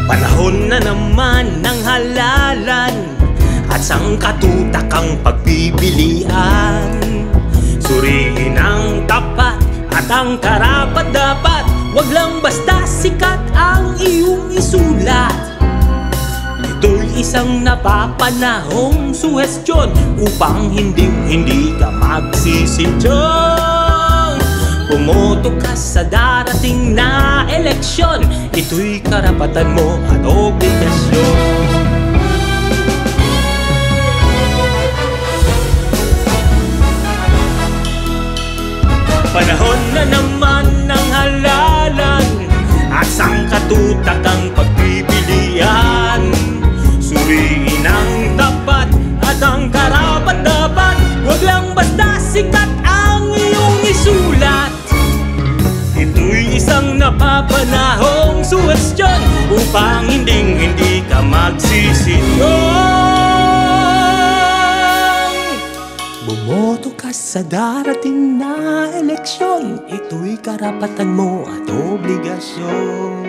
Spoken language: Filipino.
Panahon na naman ng halalan at sangkatutak ang pagpipilian. Suriin ang tapat at ang karapat-dapat, wag lang basta sikat ang iyong isulat. Ito'y isang napapanahong suhestyon upang hindi ka magsisityong. Pumoto ka sa darating na eleksyon, ito'y karapatan mo at obligasyon. Panahon na naman ng halalan at sangkatutak ang pagpipilian. Suriin ang tapat at ang karapat-dapat, wag lang basta sikat ang iyong isulat. Ito'y isang napapanahong suhestyon upang hindi ka magsisityong. Bumoto ka sa darating na eleksyon, ito'y karapatan mo at obligasyon.